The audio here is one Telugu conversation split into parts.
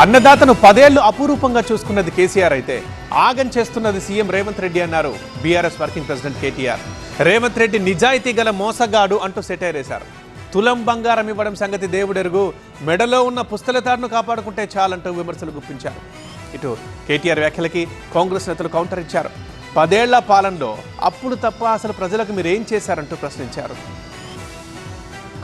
అన్నదాతను 10 ఏళ్లు అపురూపంగా చూసుకున్నది కేసీఆర్ అయితే ఆగం చేస్తున్నది సీఎం రేవంత్ రెడ్డి అన్నారు BRS working president KTR. Revanth Reddy నిజాయితీ గల మోసగాడు అంటూ సెటైర్ వేశారు. తులం బంగారం ఇవ్వడం సంగతి దేవుడెరుగు, మెడలో ఉన్న పుస్తలతాడును కాపాడుకుంటే చాలంటూ విమర్శలు గుప్పించారు. ఇటు కేటీఆర్ వ్యాఖ్యలకి కాంగ్రెస్ నేతలు కౌంటర్ ఇచ్చారు. 10 ఏళ్ల పాలనలో అప్పులు తప్ప అసలు ప్రజలకు మీరేం చేశారంటూ ప్రశ్నించారు.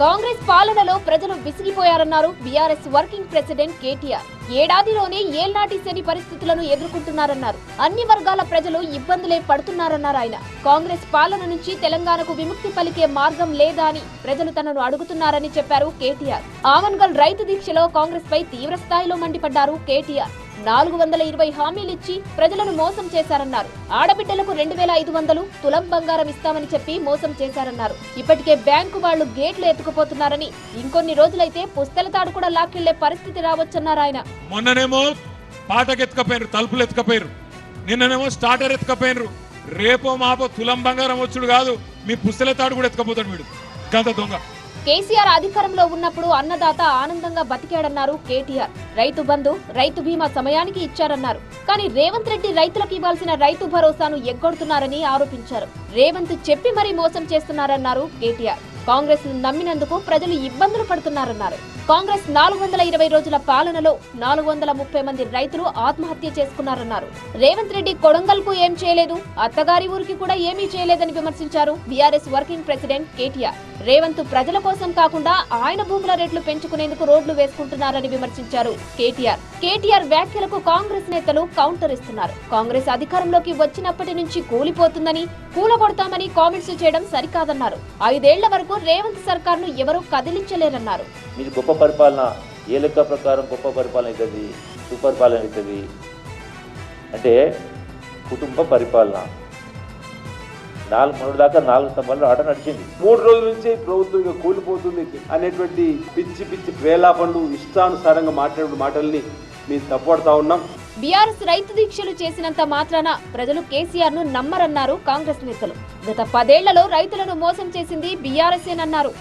కాంగ్రెస్ పాలనలో ప్రజలు విసిగిపోయారన్నారు బీఆర్ఎస్ వర్కింగ్ ప్రెసిడెంట్ కేటీఆర్. ఏడాదిలోనే ఏళ్నాటి శని పరిస్థితులను ఎదుర్కొంటున్నారన్నారు. అన్ని వర్గాల ప్రజలు ఇబ్బందులే పడుతున్నారన్నారు ఆయన. కాంగ్రెస్ పాలన నుంచి తెలంగాణకు విముక్తి పలికే మార్గం లేదా అని ప్రజలు తనను అడుగుతున్నారని చెప్పారు కేటీఆర్. ఆమన్గల్ రైతు దీక్షలో కాంగ్రెస్ పై తీవ్ర స్థాయిలో మండిపడ్డారు కేటీఆర్. 420 హామీలిచ్చి ప్రజలను మోసం చేశారన్నారు. ఆడబిడ్డలకు 2500 తులం బంగారం ఇస్తామని చెప్పి మోసం చేశారన్నారు. ఇప్పటికే బ్యాంకు వాళ్లు గేట్లు ఎత్తుకుపోతున్నారని, ఇంకొన్ని రోజులైతే పుస్తలతాడు కూడా లాక్కెళ్లే పరిస్థితి రావచ్చన్నారు ఆయన. మొన్ననేమో పాటకెత్తుకపోయారు, తలుపులు ఎత్తుకపోయారు, నిన్ననేమో స్టార్టర్ ఎత్తుకపోయారు, రేపో మాపో తులం బంగారం వచ్చుడు కాదు, మీ పుస్తలతాడు కూడా ఎత్తుకపోతాడు వీడు గంత దొంగ. కేసీఆర్ అధికారంలో ఉన్నప్పుడు అన్నదాత ఆనందంగా బతికాడన్నారు కేటీఆర్. రైతు బంధు, రైతు బీమా సమయానికి ఇచ్చారన్నారు. కానీ రేవంత్ రెడ్డి రైతులకు ఇవ్వాల్సిన రైతు భరోసాను ఎగ్గొడుతున్నారని ఆరోపించారు. రేవంత్ చెప్పి మరీ మోసం చేస్తున్నారన్నారు కేటీఆర్. కాంగ్రెస్ ను నమ్మినందుకు ప్రజలు ఇబ్బందులు పడుతున్నారన్నారు. కాంగ్రెస్ 420 రోజుల పాలనలో 430 మంది రైతులు ఆత్మహత్య చేసుకున్నారన్నారు. రేవంత్ రెడ్డి కొడంగల్ కు ఏం చేయలేదు, అత్తగారి ఊరికి కూడా ఏమీ చేయలేదని విమర్శించారు BRS working president KTR. Revanth ప్రజల కోసం కాకుండా ఆయన భూముల రేట్లు పెంచుకునేందుకు రోడ్లు వేసుకుంటున్నారని విమర్శించారు కేటీఆర్. కేటీఆర్ వ్యాఖ్యలకు కాంగ్రెస్ నేతలు కౌంటర్ ఇస్తున్నారు. కాంగ్రెస్ అధికారంలోకి వచ్చినప్పటి నుంచి కూలిపోతుందని, కూలగొడతామని కామెంట్స్ చేయడం సరికాదన్నారు. 5 ఏళ్ల వరకు రేవంత్ సర్కార్ ను ఎవరూ కదిలించలేరన్నారు. మీరు గొప్ప పరిపాలన ఏ లెక్క ప్రకారం గొప్ప పరిపాలన అవుతుంది, సుపరిపాలన అవుతుంది అంటే కుటుంబ పరిపాలన. 4 దాకా 4 స్తంభాలు ఆట నడిచింది. 3 రోజుల నుంచి ప్రభుత్వం ఇక కూలిపోతుంది అనేటువంటి పిచ్చి పిచ్చి వేలాపండ్లు ఇష్టానుసారంగా మాట్లాడే మాటల్ని మేము తప్పడతా ఉన్నాం. బీఆర్ఎస్ రైతు దీక్షలు చేసినంత మాత్రాన ప్రజలు కేసీఆర్ ను నమ్మరన్నారు కాంగ్రెస్ నేతలు. గత 10 ఏళ్లలో రైతులను మోసం చేసింది బీఆర్ఎస్ఏనన్నారు.